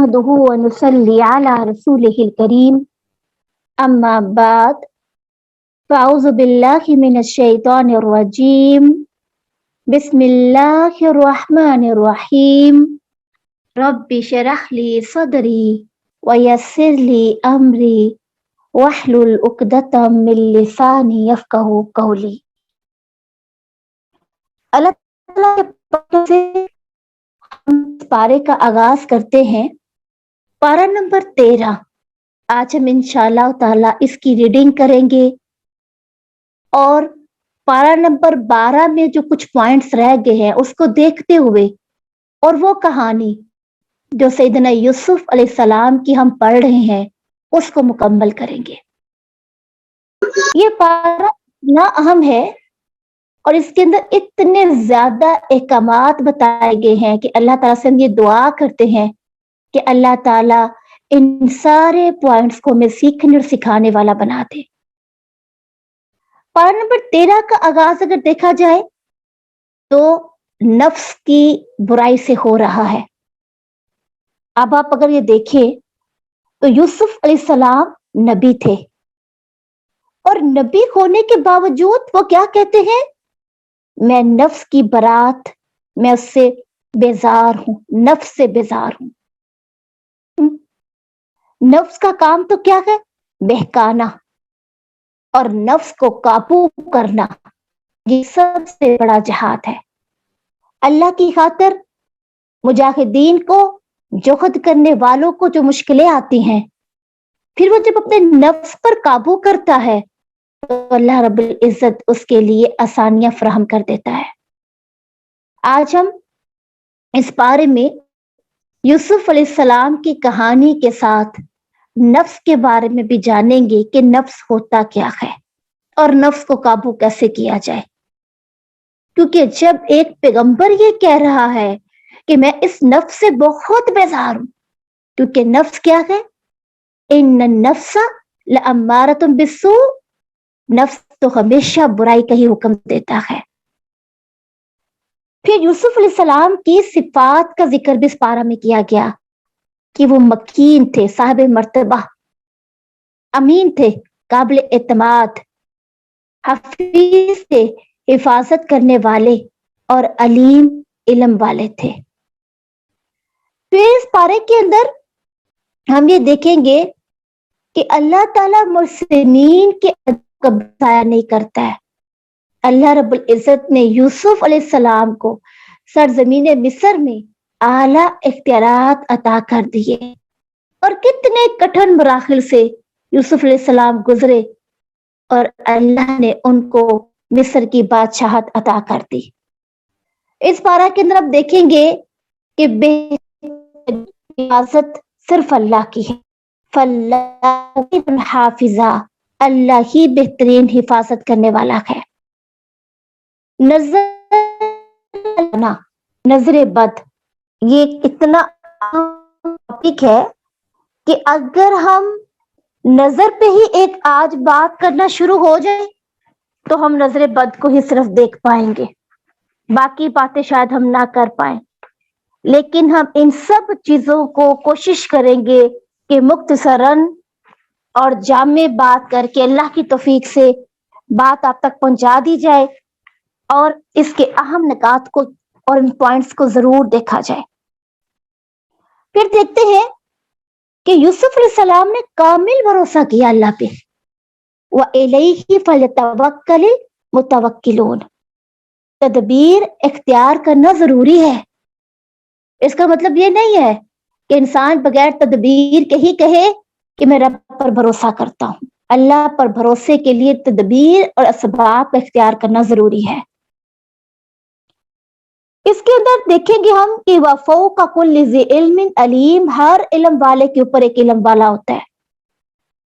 نحمده ونصلي على رسوله الكريم أما بعد فأعوذ بالله من الشيطان الرجيم بسم الله الرحمن الرحيم رب اشرح لي صدري ويسر لي أمري واحلل عقدة من لساني يفقهوا قولي۔ اللہ تعالیٰ کے پاک سے ہم اس پارے کا آغاز کرتے ہیں۔ پارہ نمبر 13۔ آج ہم انشاءاللہ تعالیٰ اس کی ریڈنگ کریں گے اور پارہ نمبر 12 میں جو کچھ پوائنٹس رہ گئے ہیں اس کو دیکھتے ہوئے اور وہ کہانی جو سیدنا یوسف علیہ السلام کی ہم پڑھ رہے ہیں اس کو مکمل کریں گے۔ یہ پارہ اتنا اہم ہے اور اس کے اندر اتنے زیادہ احکامات بتائے گئے ہیں کہ اللہ تعالیٰ سے ہم یہ دعا کرتے ہیں کہ اللہ تعالیٰ ان سارے پوائنٹس کو ہمیں سیکھنے اور سکھانے والا بنا دے۔ پارہ نمبر 13 کا آغاز اگر دیکھا جائے تو نفس کی برائی سے ہو رہا ہے۔ اب آپ اگر یہ دیکھیں تو یوسف علیہ السلام نبی تھے اور نبی ہونے کے باوجود وہ کیا کہتے ہیں؟ میں نفس کی برات، میں اس سے بیزار ہوں، نفس سے بیزار ہوں۔ نفس کا کام تو کیا ہے؟ بہکانا اور نفس کو قابو کرنا، یہ سب سے بڑا جہاد ہے۔ اللہ کی خاطر مجاہدین کو، جہد کرنے والوں کو جو مشکلیں آتی ہیں، پھر وہ جب اپنے نفس پر قابو کرتا ہے تو اللہ رب العزت اس کے لیے آسانیاں فراہم کر دیتا ہے۔ آج ہم اس بارے میں یوسف علیہ السلام کی کہانی کے ساتھ نفس کے بارے میں بھی جانیں گے کہ نفس ہوتا کیا ہے اور نفس کو قابو کیسے کیا جائے، کیونکہ جب ایک پیغمبر یہ کہہ رہا ہے کہ میں اس نفس سے بہت بیزار ہوں، کیونکہ نفس کیا ہے؟ ان النفس لامارۃ بالسوء، نفس تو ہمیشہ برائی کا ہی حکم دیتا ہے۔ پھر یوسف علیہ السلام کی صفات کا ذکر بھی اس پارہ میں کیا گیا کہ وہ مکین تھے، صاحب مرتبہ، امین تھے، قابل اعتماد، حفیظ تھے، حفاظت کرنے والے اور علیم علم والے تھے۔ پھر اس پارے کے اندر ہم یہ دیکھیں گے کہ اللہ تعالیٰ محسنین کے کا ضائع نہیں کرتا ہے۔ اللہ رب العزت نے یوسف علیہ السلام کو سرزمین مصر میں اعلیٰ اختیارات عطا کر دیے اور کتنے کٹھن مراحل سے یوسف علیہ السلام گزرے اور اللہ نے ان کو مصر کی بادشاہت عطا کر دی۔ اس پارہ کے اندر آپ دیکھیں گے کہ حفاظت صرف اللہ کی ہے، فَاللَّهُ حافظہ، اللہ ہی بہترین حفاظت کرنے والا ہے۔ نظر بد، یہ اتنا ٹاپک ہے کہ اگر ہم نظر پہ ہی ایک آج بات کرنا شروع ہو جائے تو ہم نظر بد کو ہی صرف دیکھ پائیں گے، باقی باتیں شاید ہم نہ کر پائیں، لیکن ہم ان سب چیزوں کو کوشش کریں گے کہ مختصراً اور جامع بات کر کے اللہ کی توفیق سے بات آپ تک پہنچا دی جائے اور اس کے اہم نکات کو اور ان پوائنٹس کو ضرور دیکھا جائے۔ پھر دیکھتے ہیں کہ یوسف علیہ السلام نے کامل بھروسہ کیا اللہ پہ، وَإِلَيْهِ فَلْيَتَوَكَّلِ الْمُتَوَكِّلُونَ، تدبیر اختیار کرنا ضروری ہے۔ اس کا مطلب یہ نہیں ہے کہ انسان بغیر تدبیر کے ہی کہے کہ میں رب پر بھروسہ کرتا ہوں۔ اللہ پر بھروسے کے لیے تدبیر اور اسباب اختیار کرنا ضروری ہے۔ اس کے اندر دیکھیں گے ہم کہ وَفَوْقَ كُلِّ ذِي عِلْمٍ عَلِيمٍ، ہر علم والے کے اوپر ایک علم والا ہوتا ہے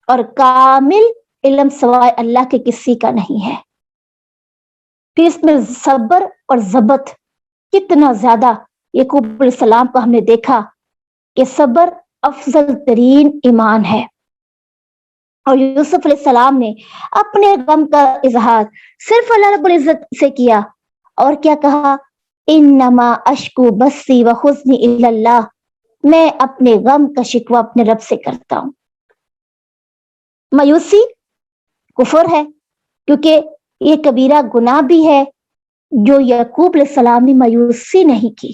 اور کامل علم سوائے اللہ کے کسی کا نہیں ہے۔ پھر اس میں صبر اور ضبط کتنا زیادہ، یعقوب علیہ السلام کو ہم نے دیکھا کہ صبر افضل ترین ایمان ہے، اور یوسف علیہ السلام نے اپنے غم کا اظہار صرف اللہ رب العزت سے کیا اور کیا کہا؟ انما اشکو بسی و حزنی الی اللہ، میں اپنے غم کا شکوہ اپنے رب سے کرتا ہوں. مایوسی کفر ہے، کیونکہ یہ کبیرہ گناہ بھی ہے. جو یعقوب علیہ السلام نے مایوسی نہیں کی.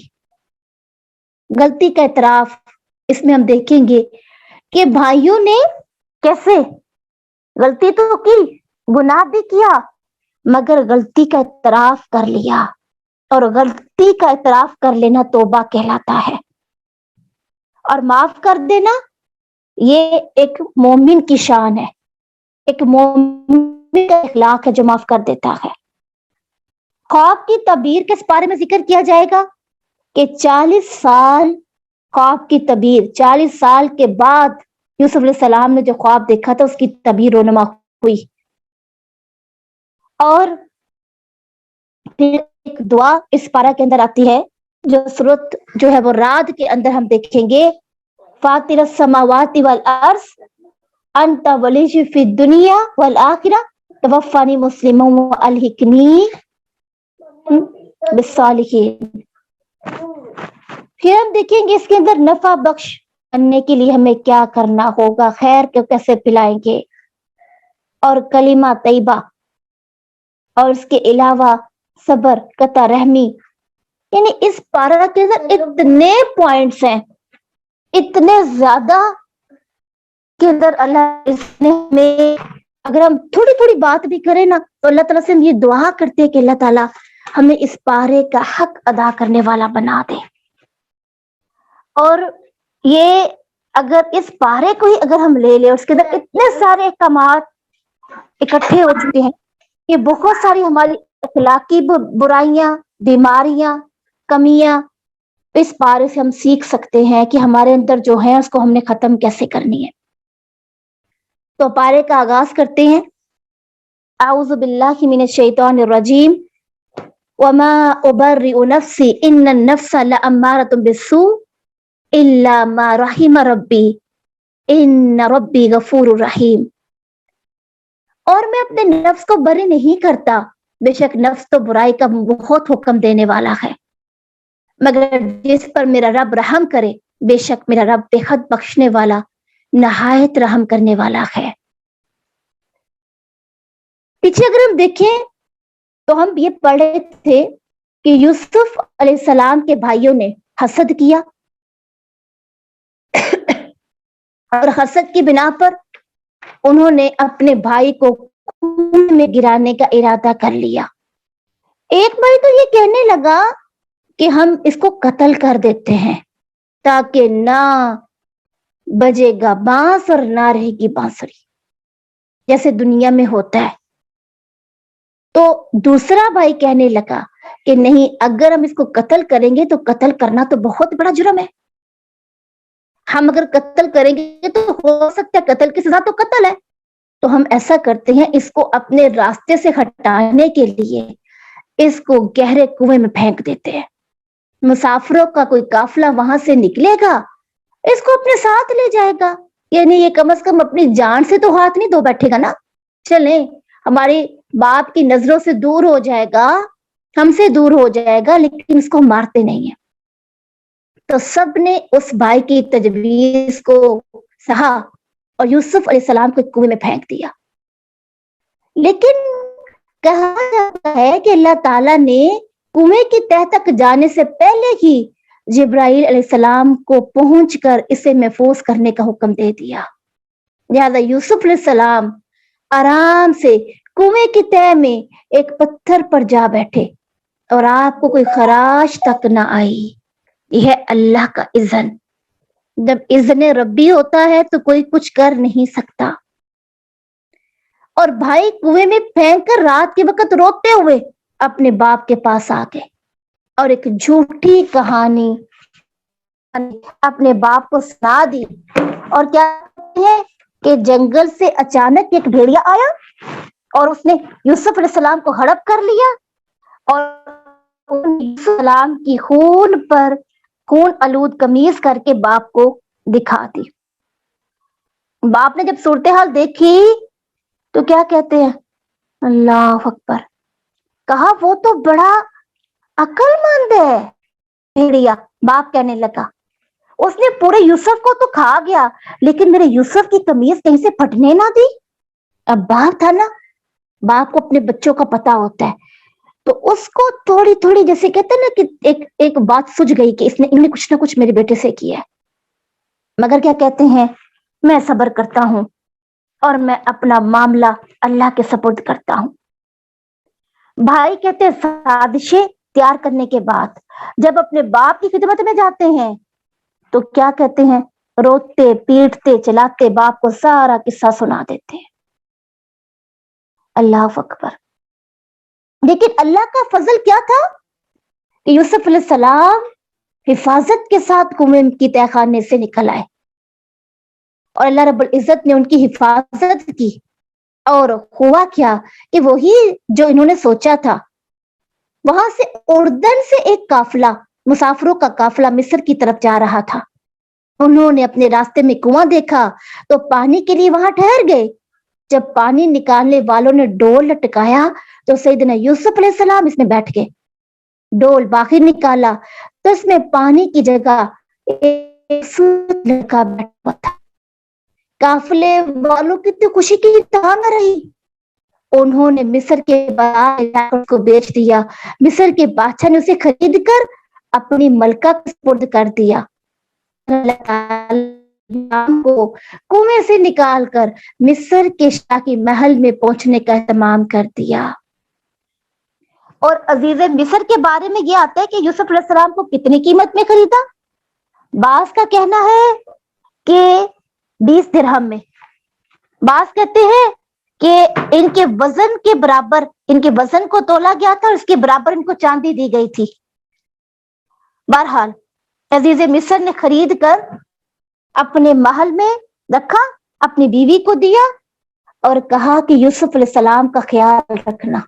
غلطی کا اعتراف، اس میں ہم دیکھیں گے کہ بھائیوں نے کیسے غلطی تو کی، گناہ بھی کیا، مگر غلطی کا اعتراف کر لیا. اور غلطی کا اعتراف کر لینا توبہ کہلاتا ہے. اور معاف کر دینا یہ ایک مومن کی شان ہے، ایک مومن کا اخلاق ہے جو معاف کر دیتا ہے. خواب کی تعبیر کس بارے میں ذکر کیا جائے گا کہ 40 سال خواب کی تعبیر، 40 سال کے بعد یوسف علیہ السلام نے جو خواب دیکھا تھا اس کی تعبیر رونما ہوئی. اور پھر ایک دعا اس پارہ کے اندر آتی ہے جو سورت جو ہے وہ رعد کے اندر ہم دیکھیں گے، فاطر السماوات والارض انت ولی فی الدنیا والآخرہ توفانی مسلما والحقنی بالصالحین. پھر ہم دیکھیں گے اس کے اندر نفع بخش بننے کے لیے ہمیں کیا کرنا ہوگا، خیر کو کیسے پلائیں گے، اور کلمہ طیبہ، اور اس کے علاوہ صبر، قطع رحمی. یعنی اس پارہ کے اندر اتنے پوائنٹس ہیں، اتنے زیادہ کے اندر اللہ اس نے ہمیں، اگر ہم تھوڑی تھوڑی بات بھی کریں نا تو اللہ تعالیٰ سے ہم یہ دعا کرتے ہیں کہ اللہ تعالیٰ ہمیں اس پارے کا حق ادا کرنے والا بنا دے. اور یہ اگر اس پارے کو ہی اگر ہم لے لیں، اس کے اندر اتنے سارے احکامات اکٹھے ہو چکے ہیں کہ بہت ساری ہماری اخلاقی برائیاں، بیماریاں، کمیاں اس پارے سے ہم سیکھ سکتے ہیں کہ ہمارے اندر جو ہے اس کو ہم نے ختم کیسے کرنی ہے. تو پارے کا آغاز کرتے ہیں. اعوذ باللہ من الشیطان الرجیم وما ابرئ نفسی ان النفس لامارۃ بالسوء الا ما رحم ربی ان ربی غفور رحیم. اور میں اپنے نفس کو بری نہیں کرتا، بے شک نفس تو برائی کا بہت حکم دینے والا ہے، مگر جس پر میرا رب رحم کرے بے شک میرا رب بے حد بخشنے والا، نہایت رحم کرنے والا ہے. پیچھے اگر ہم دیکھیں تو ہم یہ پڑھے تھے کہ یوسف علیہ السلام کے بھائیوں نے حسد کیا، اور حسد کی بنا پر انہوں نے اپنے بھائی کو خون میں گرانے کا ارادہ کر لیا. ایک بھائی تو یہ کہنے لگا کہ ہم اس کو قتل کر دیتے ہیں تاکہ نہ بجے گا بانس اور نہ رہے گی بانسری، جیسے دنیا میں ہوتا ہے. تو دوسرا بھائی کہنے لگا کہ نہیں، اگر ہم اس کو قتل کریں گے تو قتل کرنا تو بہت بڑا جرم ہے، ہم اگر قتل کریں گے تو ہو سکتا ہے قتل کی سزا تو قتل ہے. تو ہم ایسا کرتے ہیں، اس کو اپنے راستے سے ہٹانے کے لیے اس کو گہرے کنویں میں پھینک دیتے ہیں. مسافروں کا کوئی قافلہ وہاں سے نکلے گا، اس کو اپنے ساتھ لے جائے گا، یعنی یہ کم از کم اپنی جان سے تو ہاتھ نہیں دھو بیٹھے گا نا. چلیں، ہماری باپ کی نظروں سے دور ہو جائے گا، ہم سے دور ہو جائے گا، لیکن اس کو مارتے نہیں ہیں. تو سب نے اس بھائی کی تجویز کو سہا اور یوسف علیہ السلام کو کنویں میں پھینک دیا. لیکن کہا جاتا ہے کہ اللہ تعالیٰ نے کنویں کی تہ تک جانے سے پہلے ہی جبرائیل علیہ السلام کو پہنچ کر اسے محفوظ کرنے کا حکم دے دیا. لہذا یوسف علیہ السلام آرام سے کنویں کی تہ میں ایک پتھر پر جا بیٹھے اور آپ کو کوئی خراش تک نہ آئی. یہ ہے اللہ کا اذن. جب اذن ربی ہوتا ہے تو کوئی کچھ کر نہیں سکتا. اور بھائی کنویں میں پھینک کر رات کے وقت روتے ہوئے اپنے باپ کے پاس آ گئے اور ایک جھوٹی کہانی اپنے باپ کو سنا دی. اور کیا ہے کہ جنگل سے اچانک ایک بھیڑیا آیا اور اس نے یوسف علیہ السلام کو ہڑپ کر لیا اور یوسف علیہ السلام کی خون پر خون آلود قمیض کر کے باپ کو دکھا دی. باپ نے جب صورتحال دیکھی تو کیا کہتے ہیں؟ اللہ اکبر. کہا وہ تو بڑا عقل مند ہے بھیڑیا. باپ کہنے لگا اس نے پورے یوسف کو تو کھا گیا لیکن میرے یوسف کی قمیض کہیں سے پھٹنے نہ دی. اب باپ تھا نا, باپ کو اپنے بچوں کا پتا ہوتا ہے, تو اس کو تھوڑی تھوڑی جیسے کہتے ہیں نا کہ ایک بات سوجھ گئی کہ انہیں کچھ نہ کچھ میرے بیٹے سے کیا ہے. مگر کیا کہتے ہیں, میں صبر کرتا ہوں اور میں اپنا معاملہ اللہ کے سپرد کرتا ہوں. بھائی کہتے ہیں سازشیں تیار کرنے کے بعد جب اپنے باپ کی خدمت میں جاتے ہیں تو کیا کہتے ہیں, روتے پیٹتے چلاتے باپ کو سارا قصہ سنا دیتے ہیں. اللہ اکبر. لیکن اللہ کا فضل کیا تھا کہ یوسف علیہ السلام حفاظت کے ساتھ کنویں کی تہ خانے سے نکل آئے اور اللہ رب العزت نے ان کی حفاظت کی. اور ہوا کیا کہ وہی جو انہوں نے سوچا تھا, وہاں سے اردن سے ایک قافلہ, مسافروں کا قافلہ مصر کی طرف جا رہا تھا. انہوں نے اپنے راستے میں کنواں دیکھا تو پانی کے لیے وہاں ٹھہر گئے. جب پانی نکالنے والوں نے ڈول لٹکایا تو سیدنا یوسف علیہ السلام اس میں بیٹھ گئے. ڈول باہر نکالا تو اس میں پانی کی جگہ ایک لڑکا بیٹھا ہوا تھا. قافلے والوں کی تو خوشی کی انتہا نہ رہی. انہوں نے مصر کے بادشاہ کو بیچ دیا. مصر کے بادشاہ نے اسے خرید کر اپنی ملکہ کے سپرد کر دیا. کو کنویں سے نکال کر مصر کے شاہ کی محل میں پہنچنے کا اہتمام کر دیا. اور عزیز مصر کے بارے میں یہ آتا ہے کہ یوسف علیہ السلام کو کتنی قیمت میں خریدا. بعض کا کہنا ہے کہ 20 درہم میں, بعض کہتے ہیں کہ ان کے وزن کے برابر, ان کے وزن کو تولا گیا تھا اور اس کے برابر ان کو چاندی دی گئی تھی. بہرحال عزیز مصر نے خرید کر اپنے محل میں رکھا, اپنی بیوی کو دیا اور کہا کہ یوسف علیہ السلام کا خیال رکھنا.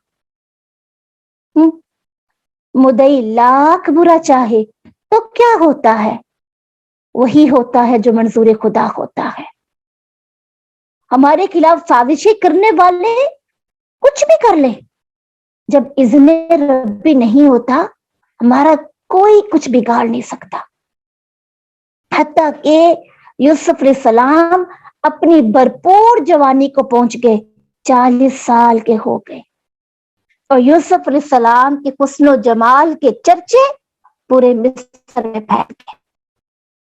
مدعی لاکھ برا چاہے تو کیا ہوتا ہے, وہی ہوتا ہے جو منظور خدا ہوتا ہے. ہمارے خلاف سازشیں کرنے والے کچھ بھی کر لیں, جب اذن ربی نہیں ہوتا ہمارا کوئی کچھ بگاڑ نہیں سکتا. حتیٰ کہ یوسف علیہ السلام اپنی بھرپور جوانی کو پہنچ گئے, 40 سال کے ہو گئے, اور یوسف علیہ السلام کے حسن و جمال کے چرچے پورے مصر میں پھیل گئے.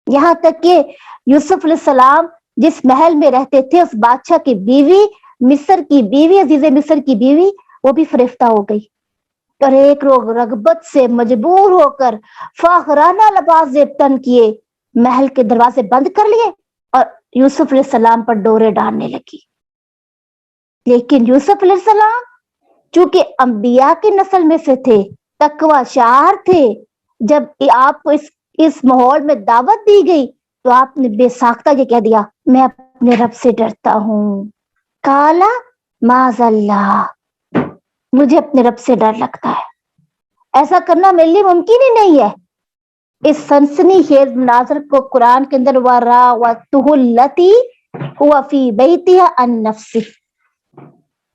یہاں تک کہ یوسف علیہ السلام جس محل میں رہتے تھے اس بادشاہ کی بیوی, مصر کی بیوی, عزیز مصر کی بیوی, وہ بھی فریفتہ ہو گئی. اور ایک لوگ رغبت سے مجبور ہو کر فاخرانہ لباس تن کیے, محل کے دروازے بند کر لیے اور یوسف علیہ السلام پر ڈورے ڈالنے لگی. لیکن یوسف علیہ السلام چونکہ انبیاء کی نسل میں سے تھے, تقوی شعار تھے, جب آپ کو اس ماحول میں دعوت دی گئی تو آپ نے بے ساختہ یہ کہہ دیا, میں اپنے رب سے ڈرتا ہوں. کالا معاذ اللہ, مجھے اپنے رب سے ڈر لگتا ہے, ایسا کرنا میرے لیے ممکن ہی نہیں ہے. اس سنسنی خیز مناظر کو قرآن کے اندر وراوتہ التی ہوا فی بیتہا عن نفسہ,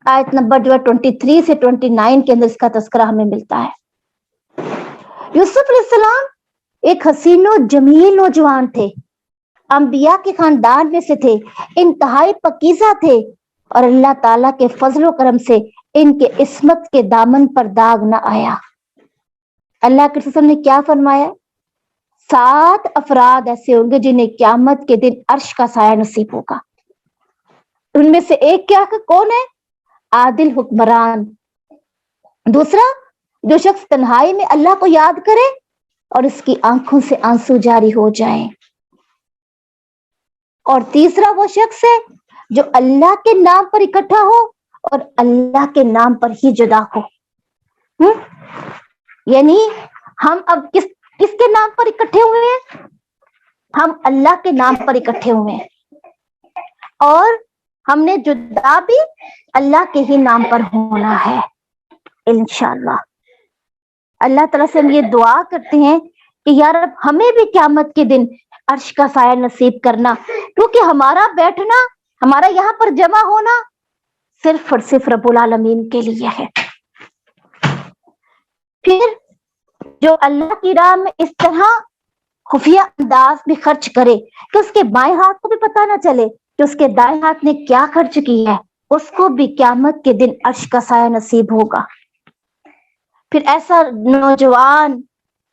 آیت نمبر جو ہے 23 سے 29 کے اندر اس کا تذکرہ ہمیں ملتا ہے. یوسف علیہ السلام ایک حسین و جمیل نوجوان تھے, انبیاء کے خاندان میں سے تھے, انتہائی پاکیزہ تھے, اور اللہ تعالیٰ کے فضل و کرم سے ان کے عصمت کے دامن پر داغ نہ آیا. اللہ کے رسول نے کیا فرمایا, 7 افراد ایسے ہوں گے جنہیں قیامت کے دن عرش کا سایہ نصیب ہوگا. ان میں سے ایک کیا کون ہے, عادل حکمران. دوسرا, جو شخص تنہائی میں اللہ کو یاد کرے اور اس کی آنکھوں سے آنسو جاری ہو جائیں. اور تیسرا وہ شخص ہے جو اللہ کے نام پر اکٹھا ہو اور اللہ کے نام پر ہی جدا ہو. یعنی ہم اب کس کے نام پر اکٹھے ہوئے ہیں, ہم اللہ کے نام پر اکٹھے ہوئے ہیں, اور ہم نے جدا بھی اللہ کے ہی نام پر ہونا ہے انشاءاللہ. اللہ تعالیٰ سے ہم یہ دعا کرتے ہیں کہ یا رب ہمیں بھی قیامت کے دن عرش کا سایہ نصیب کرنا, کیونکہ ہمارا بیٹھنا, ہمارا یہاں پر جمع ہونا صرف اور صرف رب العالمین کے لیے ہے. پھر جو اللہ کی راہ میں اس طرح خفیہ انداز میں خرچ کرے کہ اس کے بائیں ہاتھ کو بھی پتہ نہ چلے کہ اس کے دائیں ہاتھ نے کیا خرچ کی ہے، اس کو بھی قیامت کے دن عرش کا سایہ نصیب ہوگا۔ پھر ایسا نوجوان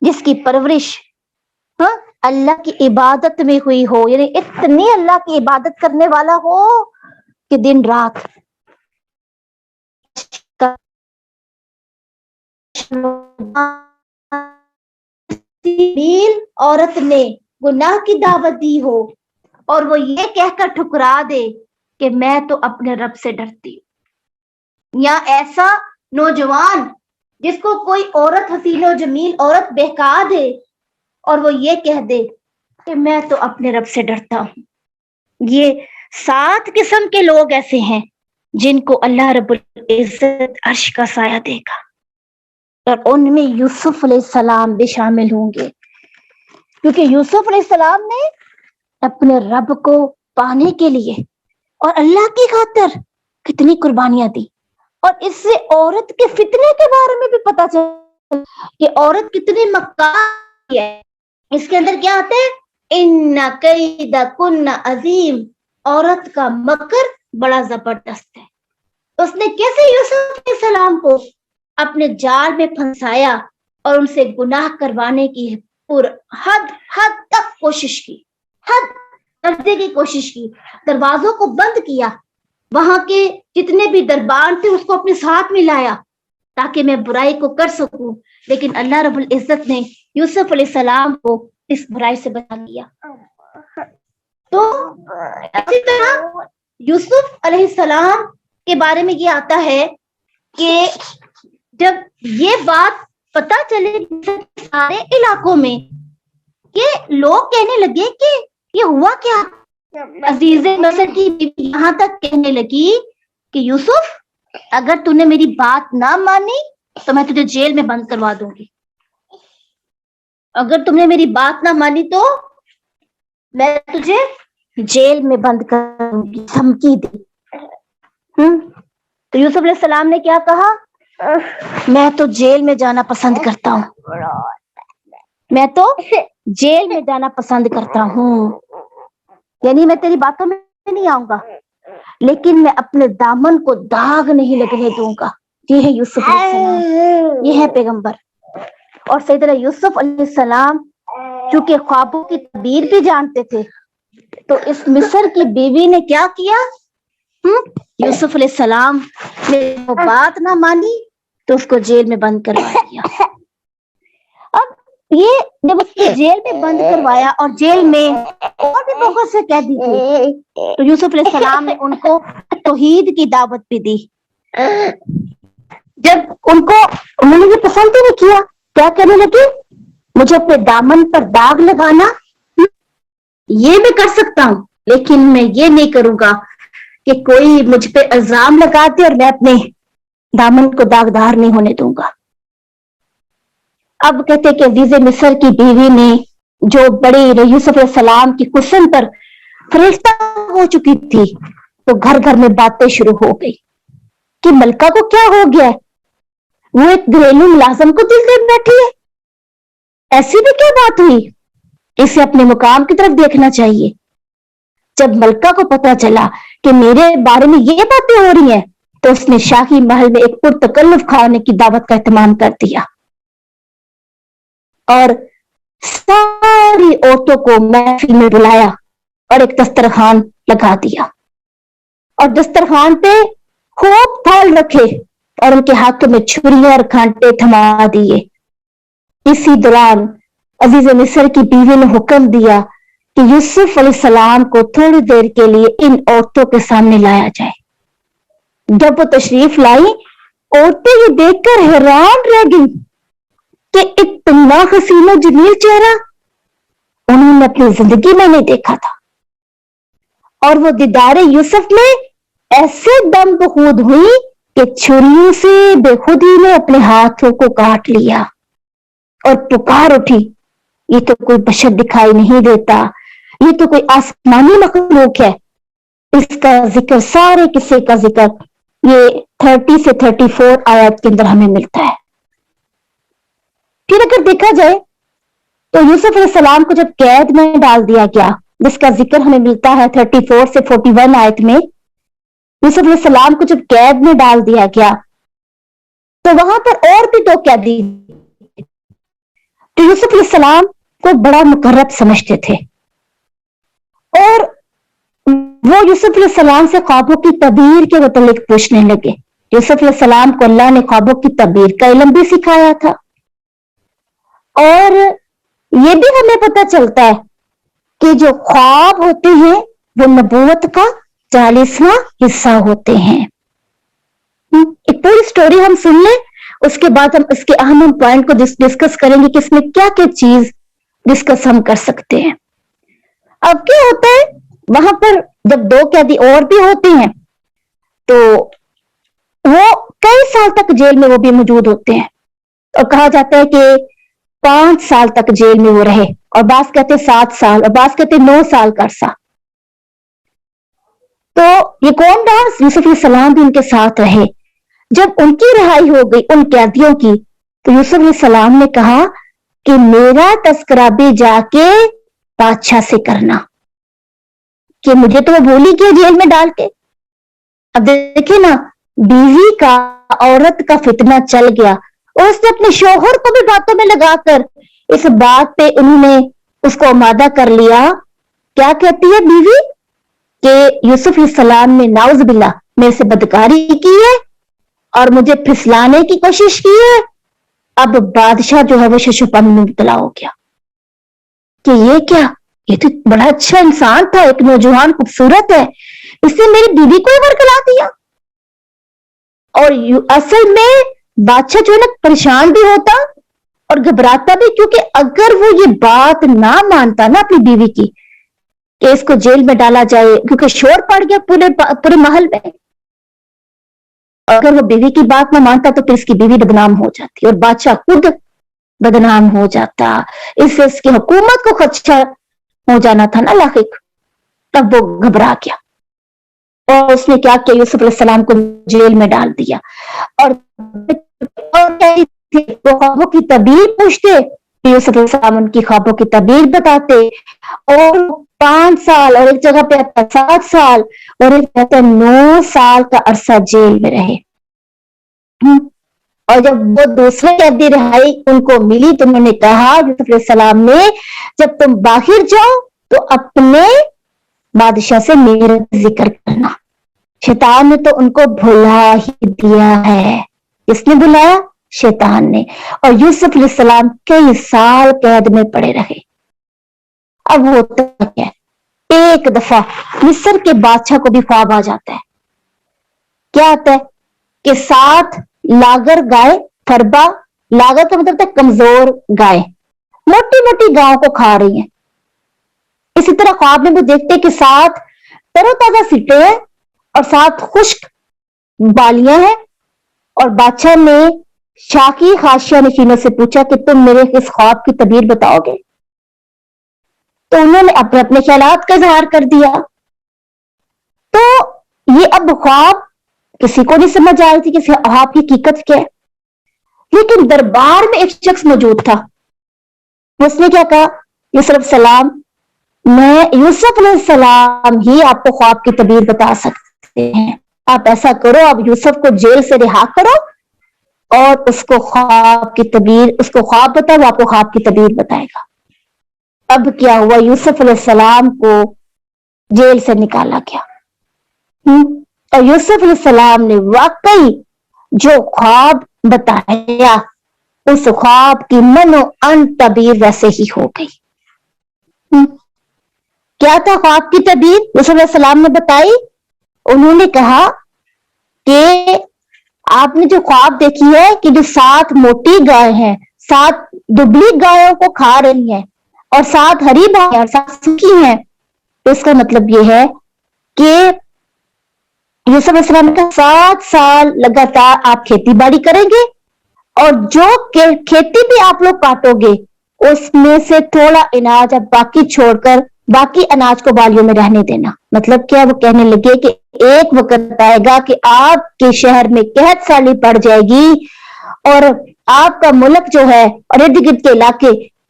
جس کی پرورش اللہ کی عبادت میں ہوئی ہو، یعنی اتنی اللہ کی عبادت کرنے والا ہو کہ دن رات عورت نے گناہ کی دعوت دی ہو اور وہ یہ کہہ کر ٹھکرا دے کہ میں تو اپنے رب سے ڈرتی ہوں، یا ایسا نوجوان جس کو کوئی عورت حسین و جمیل عورت بہکا دے اور وہ یہ کہہ دے کہ میں تو اپنے رب سے ڈرتا ہوں۔ یہ 7 قسم کے لوگ ایسے ہیں جن کو اللہ رب العزت عرش کا سایہ دے گا، اور ان میں یوسف علیہ السلام بھی شامل ہوں گے، کیونکہ یوسف علیہ السلام نے اپنے رب کو پانے کے لیے اور اللہ کی خاطر کتنی قربانیاں دی، اور اس سے عورت کے فتنے کے بارے میں بھی پتا چلا کہ عورت کتنی مکار ہے۔ اس کے اندر کیا آتا ہے؟ ان کیدکن عظیم، عورت کا مکر بڑا زبردست ہے۔ اس نے کیسے یوسف علیہ السلام کو اپنے جال میں پھنسایا اور ان سے گناہ کروانے کی حد تک کوشش کی، حد درجے کی کوشش کی، دروازوں کو بند کیا، وہاں کے جتنے بھی دربان تھے اس کو اپنے ساتھ ملایا تاکہ میں برائی کو کر سکوں، لیکن اللہ رب العزت نے یوسف علیہ السلام کو اس برائی سے بچا لیا۔ تو اسی طرح یوسف علیہ السلام کے بارے میں یہ آتا ہے کہ جب یہ بات پتا چلے سارے علاقوں میں کہ لوگ کہنے لگے کہ یہ ہوا کیا، عزیز مصر کی بیوی یہاں تک کہنے لگی کہ یوسف اگر تو نے میری بات نہ مانی تو میں تجھے جیل میں بند کروا دوں گی، اگر تم نے میری بات نہ مانی تو میں تجھے جیل میں بند کروں گی، دھمکی دی۔ تو یوسف علیہ السلام نے کیا کہا؟ میں تو جیل میں جانا پسند کرتا ہوں، میں تو جیل میں جانا پسند کرتا ہوں، یعنی میں تیری باتوں میں نہیں آؤں گا لیکن میں اپنے دامن کو داغ نہیں لگنے دوں گا۔ یہ ہے یوسف علیہ السلام، یہ ہے پیغمبر۔ اور سیدنا یوسف علیہ السلام چونکہ خوابوں کی تعبیر بھی جانتے تھے تو اس مصر کی بیوی نے کیا کیا؟ یوسف علیہ السلام نے وہ بات نہ مانی تو اس کو جیل میں بند کروا دیا۔ اب یہ جب اس کو جیل میں بند کروایا اور جیل میں اور بھی بہت سے قیدی تھے تو یوسف علیہ السلام نے ان کو توحید کی دعوت بھی دی۔ جب انہوں نے یہ پسند ہی نہیں کیا، کیا کہنے لگے؟ مجھے اپنے دامن پر داغ لگانا یہ میں کر سکتا ہوں لیکن میں یہ نہیں کروں گا کہ کوئی مجھ پہ الزام لگا دے اور میں اپنے دامن کو داغدار نہیں ہونے دوں گا۔ اب کہتے کہ عزیز مصر کی بیوی نے جو بڑی یوسف علیہ السلام کی کشن پر فرشتہ ہو چکی تھی تو گھر گھر میں باتیں شروع ہو گئی کہ ملکہ کو کیا ہو گیا ہے، وہ ایک گھریلو ملازم کو دل دے بیٹھی ہے، ایسی بھی کیا بات ہوئی، اسے اپنے مقام کی طرف دیکھنا چاہیے۔ جب ملکہ کو پتا چلا کہ میرے بارے میں یہ باتیں ہو رہی ہیں تو اس نے شاہی محل میں ایک پرتکلف کھانے کی دعوت کا اہتمام کر دیا اور ساری عورتوں کو محفل میں بلایا اور ایک دسترخوان لگا دیا اور دسترخوان پہ خوب پھل رکھے اور ان کے ہاتھوں میں چھریاں اور کانٹے تھما دیے۔ اسی دوران عزیز مصر کی بیوی نے حکم دیا کہ یوسف علیہ السلام کو تھوڑی دیر کے لیے ان عورتوں کے سامنے لایا جائے۔ جب وہ تشریف لائی عورتیں یہ دیکھ کر حیران رہ گئی کہ اتنا حسین و جمیل چہرہ انہوں نے اپنی زندگی میں نہیں دیکھا تھا، اور وہ دیدار یوسف میں ایسے دم بخود ہوئی کہ چھریوں سے بے خودی نے اپنے ہاتھوں کو کاٹ لیا اور پکار اٹھی، یہ تو کوئی بشر دکھائی نہیں دیتا، یہ تو کوئی آسمانی مخلوق ہے۔ اس کا ذکر، سارے قصے کا ذکر یہ 30 سے 34 آیات کے اندر ہمیں ملتا ہے۔ پھر اگر دیکھا جائے تو یوسف علیہ السلام کو جب قید میں ڈال دیا گیا، جس کا ذکر ہمیں ملتا ہے 34 سے 41 آیت میں، یوسف علیہ السلام کو جب قید میں ڈال دیا گیا تو وہاں پر اور بھی 2 قیدی، تو یوسف علیہ السلام کو بڑا مقرب سمجھتے تھے اور وہ یوسف علیہ السلام سے خوابوں کی تعبیر کے متعلق پوچھنے لگے۔ یوسف علیہ السلام کو اللہ نے خوابوں کی تعبیر کا علم بھی سکھایا تھا، اور یہ بھی ہمیں پتہ چلتا ہے کہ جو خواب ہوتے ہیں وہ نبوت کا 40واں حصہ ہوتے ہیں۔ ایک پوری سٹوری ہم سن لیں، اس کے بعد ہم اس کے اہم پوائنٹ کو ڈسکس کریں گے کہ اس میں کیا کیا چیز ڈسکس ہم کر سکتے ہیں۔ اب کیا ہوتا ہے، وہاں پر جب 2 قیدی اور بھی ہوتے ہیں تو وہ کئی سال تک جیل میں وہ بھی موجود ہوتے ہیں، اور کہا جاتا ہے کہ 5 سال تک جیل میں وہ رہے، اور بعض کہتے 7 سال، اور بعض کہتے 9 سال کا عرصہ۔ تو یہ کون رہا؟ یوسف علیہ السلام بھی ان کے ساتھ رہے۔ جب ان کی رہائی ہو گئی ان قیدیوں کی، تو یوسف علیہ السلام نے کہا کہ میرا تذکرہ بھی جا کے بادشاہ سے کرنا، کہ مجھے تو وہ بھول ہی گیا جیل میں ڈال کے۔ اب دیکھیں نا، بیوی کا، عورت کا فتنہ چل گیا، اور اس نے اپنے شوہر کو بھی باتوں میں لگا کر اس بات پہ انہوں نے اس کو آمادہ کر لیا۔ کیا کہتی ہے بیوی؟ کہ یوسف علیہ السلام نے نعوذ باللہ میرے سے بدکاری کی ہے اور مجھے پھسلانے کی کوشش کی ہے۔ اب بادشاہ جو ہے وہ ششوپن میں مبتلا ہو گیا کہ یہ کیا، یہ تو بڑا اچھا انسان تھا، ایک نوجوان خوبصورت ہے، اس نے میری بیوی کو ہی ورگلا دیا۔ اور اصل میں بادشاہ جو ہے نا پریشان بھی ہوتا اور گھبراتا بھی، کیونکہ اگر وہ یہ بات نہ مانتا نا اپنی بیوی کی کہ اس کو جیل میں ڈالا جائے، کیونکہ شور پڑ گیا پورے محل میں، اگر وہ بیوی کی بات نہ مانتا تو پھر اس کی بیوی بدنام ہو جاتی اور بادشاہ خود بدنام ہو جاتا۔ اس سے اس کی حکومت کو خدشہ ہو جانا تھا نا لاحق۔ تب وہ گھبرا گیا اور اس نے کیا کیا، یوسف علیہ السلام کو جیل میں ڈال دیا۔ اور خوابوں کی تعبیر پوچھتے، یوسف علیہ السلام ان کی خوابوں کی تعبیر بتاتے، اور 5 سال، اور ایک جگہ پہ 7 سال، اور ایک کہتا 9 سال کا عرصہ جیل میں رہے۔ اور جب وہ دوسرے قیدی رہائی ان کو ملی تو انہوں نے کہا یوسف علیہ السلام نے، جب تم باہر جاؤ تو اپنے بادشاہ سے میرا ذکر کرنا۔ شیطان نے تو ان کو بھلا ہی دیا ہے۔ کس نے بلایا؟ شیطان نے۔ اور یوسف علیہ السلام کئی سال قید میں پڑے رہے۔ اب ہوتا کیا، ایک دفعہ مصر کے بادشاہ کو بھی خواب آ جاتا ہے۔ کیا آتا ہے کہ 7 لاگر گائے، فربا، لاگر کا مطلب ہے کمزور گائے، موٹی موٹی گاؤں کو کھا رہی ہیں۔ اسی طرح خواب میں وہ دیکھتے کہ 7 ترو تازہ سٹے ہیں اور 7 خشک بالیاں ہیں، اور بادشاہ نے شاکی خاشیہ نشینوں سے پوچھا کہ تم میرے اس خواب کی تعبیر بتاؤ گے؟ تو انہوں نے اپنے اپنے خیالات کا اظہار کر دیا۔ تو یہ اب خواب کسی کو نہیں سمجھ آ رہی تھی کہ خواب کی حقیقت کیا ہے، لیکن دربار میں ایک شخص موجود تھا۔ اس نے کیا کہا، یوسف علیہ السلام، میں یوسف علیہ السلام ہی آپ کو خواب کی تعبیر بتا سکتے ہیں۔ آپ ایسا کرو، آپ یوسف کو جیل سے رہا کرو اور اس کو خواب کی تعبیر، اس کو خواب بتاؤ، وہ آپ کو خواب کی تعبیر بتائے گا۔ اب کیا ہوا، یوسف علیہ السلام کو جیل سے نکالا گیا، اور یوسف علیہ السلام نے واقعی جو خواب بتایا اس خواب کی من و ان تعبیر ویسے ہی ہو گئی۔ کیا تھا خواب کی تعبیر یوسف علیہ السلام نے بتائی؟ انہوں نے کہا کہ آپ نے جو خواب دیکھی ہے کہ جو 7 موٹی گائے ہیں 7 دبلی گایوں کو کھا رہی ہیں، اور 7 ہری بھائی اور 7 سوکھی ہیں، تو اس کا مطلب یہ ہے کہ یوسف علیہ السلام نے کہا 7 سال لگاتار آپ کھیتی باڑی کریں گے، اور جو کھیتی بھی آپ لوگ کاٹو گے اس میں سے تھوڑا اناج اب باقی چھوڑ کر باقی اناج کو بالیوں میں رہنے دینا۔ مطلب کیا، وہ کہنے لگے کہ ایک وقت آئے گا کہ آپ کے شہر میں قحط سالی پڑ جائے گی، اور آپ کا ملک جو ہے اور ارد گرد کے علاقے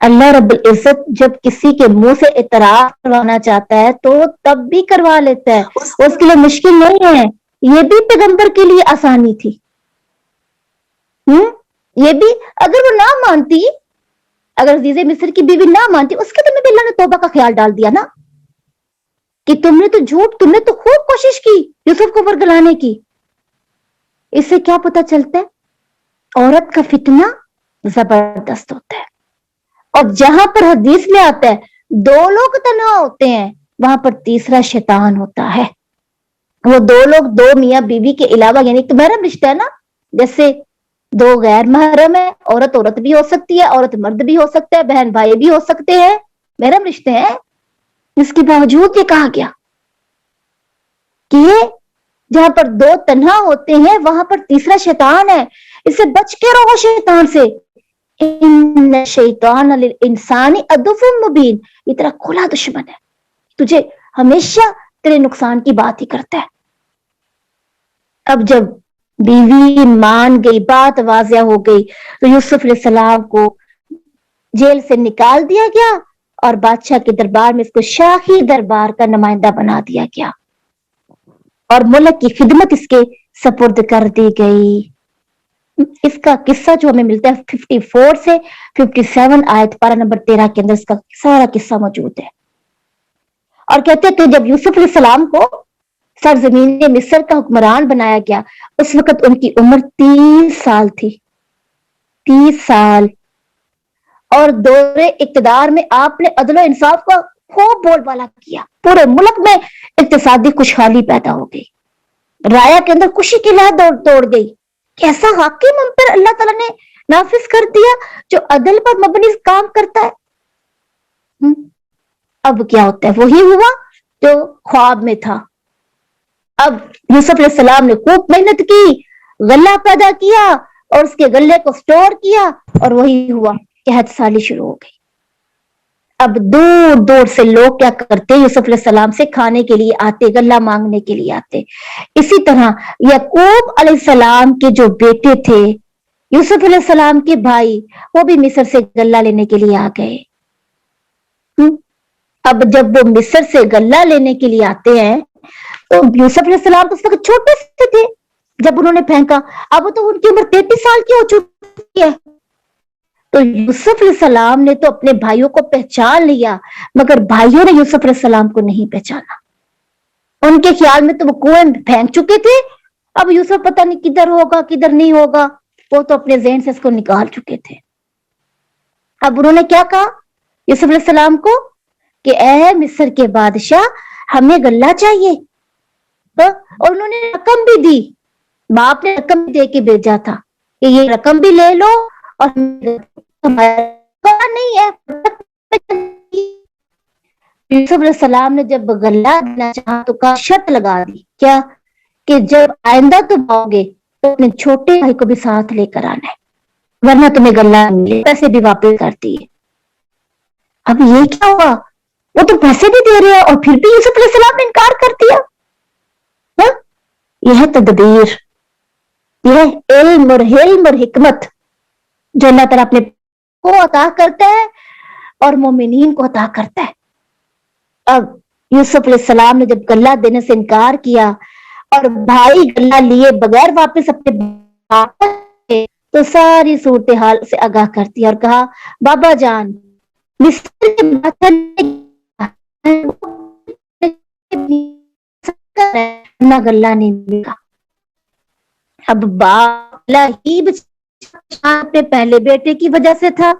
اللہ رب العزت جب کسی کے منہ سے اعتراف کروانا چاہتا ہے تو تب بھی کروا لیتا ہے، اس کے لیے مشکل نہیں ہے. یہ بھی پیغمبر کے لیے آسانی تھی. یہ بھی اگر وہ نہ مانتی، اگر عزیز مصر کی بیوی نہ مانتی، اس کے تو اللہ نے توبہ کا خیال ڈال دیا نا کہ تم نے تو خوب کوشش کی یوسف کو ورگلانے کی. اس سے کیا پتہ چلتا ہے؟ عورت کا فتنہ زبردست ہوتا ہے. اور جہاں پر حدیث میں آتا ہے 2 لوگ تنہا ہوتے ہیں، وہاں پر تیسرا شیطان ہوتا ہے. وہ 2 لوگ 2 میاں بیوی کے علاوہ، یعنی تو محرم رشتہ ہے نا، جیسے 2 غیر محرم ہے، عورت بھی ہو سکتی ہے، عورت مرد بھی ہو سکتا ہے، بہن بھائی بھی ہو سکتے ہیں، محرم رشتے ہیں. اس کے باوجود یہ کہا گیا کہ جہاں پر 2 تنہا ہوتے ہیں وہاں پر تیسرا شیطان ہے. اس سے بچ کے رہو شیطان سے. ان شیطان للانسان عدو مبین، یہ تیرا کھلا دشمن ہے، تجھے ہمیشہ تیرے نقصان کی بات ہی کرتا ہے. اب جب بیوی مان گئی، بات واضح ہو گئی، تو یوسف علیہ السلام کو جیل سے نکال دیا گیا اور بادشاہ کے دربار میں اس کو شاہی دربار کا نمائندہ بنا دیا گیا اور ملک کی خدمت اس کے سپرد کر دی گئی. اس کا قصہ جو ہمیں ملتا ہے 54 سے 57 آیت پارہ نمبر 13 کے اندر اس کا سارا قصہ موجود ہے. اور کہتے ہیں کہ جب یوسف علیہ السلام کو سرزمین مصر کا حکمران بنایا گیا، اس وقت ان کی عمر 30 سال تھی. 30 سال. اور دور اقتدار میں آپ نے عدل و انصاف کا خوب بول بالا کیا. پورے ملک میں اقتصادی خوشحالی پیدا ہو گئی، رایا کے اندر خوشی کی لہر توڑ گئی. کیسا حاکم ہم پر اللہ تعالیٰ نے نافذ کر دیا جو عدل پر مبنی کام کرتا ہے. اب کیا ہوتا ہے؟ وہی ہوا جو خواب میں تھا. اب یوسف علیہ السلام نے خوب محنت کی، غلہ پیدا کیا اور اس کے غلے کو سٹور کیا، اور وہی ہوا، قحط سالی شروع ہو گئی. اب دور دور سے لوگ کیا کرتے؟ یوسف علیہ السلام سے کھانے کے لیے آتے، غلہ مانگنے کے لیے آتے. اسی طرح یعقوب علیہ السلام کے جو بیٹے تھے، یوسف علیہ السلام کے بھائی، وہ بھی مصر سے غلہ لینے کے لیے آ گئے. اب جب وہ مصر سے غلہ لینے کے لیے آتے ہیں تو یوسف علیہ السلام تو اس وقت چھوٹے سے تھے جب انہوں نے پھینکا. اب تو ان کی عمر 33 سال کی ہو چکی ہے. تو یوسف علیہ السلام نے تو اپنے بھائیوں کو پہچان لیا، مگر بھائیوں نے یوسف علیہ السلام کو نہیں پہچانا. ان کے خیال میں تو وہ کنویں میں پھینک چکے تھے. اب یوسف پتہ نہیں کدھر ہوگا کدھر نہیں ہوگا، وہ تو اپنے ذہن سے اس کو نکال چکے تھے. اب انہوں نے کیا کہا یوسف علیہ السلام کو کہ اے مصر کے بادشاہ، ہمیں غلہ چاہیے. اور انہوں نے رقم بھی دی، باپ نے رقم دے کے بھیجا تھا کہ یہ رقم بھی لے لو اور نہیں ہے. یوسف علیہ السلام نے جب غلہ دینا چاہا تو کہا شرط لگا دی، کیا؟ کہ جب آئندہ تم آؤ گے تو اپنے چھوٹے بھائی کو بھی ساتھ لے کر آنا ہے، ورنہ تمہیں غلہ ملے، پیسے بھی واپس کر دیے. اب یہ کیا ہوا؟ وہ تو پیسے بھی دے رہے ہیں اور پھر بھی یوسف علیہ السلام نے انکار کر دیا. یہ ہے تدبیر، یہ ہے علم اور حکمت جو اللہ تعالیٰ اپنے کو عطا کرتا ہے اور مومنین کو عطا کرتا ہے. اب یوسف علیہ السلام نے جب غلہ دینے سے انکار کیا اور بھائی غلہ لیے بغیر واپس اپنے تو ساری صورتحال سے آگاہ کر دیا اور کہا بابا جان، مصر کے نہ غلہ نہیں ملے. اب باپ ہی اپنے پہلے بیٹے کی وجہ سے تھا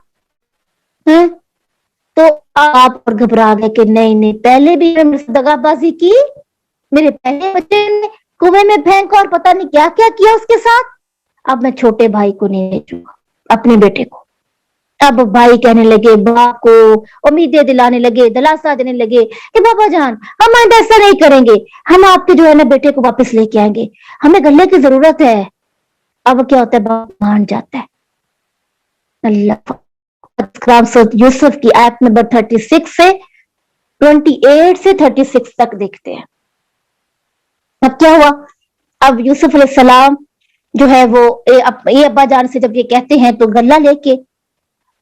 تو آپ اور گھبرا گئے کہ نہیں پہلے بھی دغا بازی کی، میرے پہلے بچے نے کنویں میں پھینکا اور پتہ نہیں کیا کیا کیا اس کے ساتھ. اب میں چھوٹے بھائی کو نہیں بھیجوں گا، اپنے بیٹے کو. اب بھائی کہنے لگے، باپ کو امیدیں دلانے لگے، دلاسا دینے لگے کہ بابا جان ہم آئندہ ایسا نہیں کریں گے، ہم آپ کے جو ہے نا بیٹے کو واپس لے کے آئیں گے، ہمیں غلے کی ضرورت ہے. اب کیا ہوتا ہے؟ باپ مان جاتا ہے. اللہ یوسف کی آیت نمبر 36 سے 28 سے 36 تک دیکھتے ہیں. اب کیا ہوا؟ اب یوسف علیہ السلام جو ہے وہ یہ ابا جان سے جب یہ کہتے ہیں تو غلہ لے کے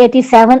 87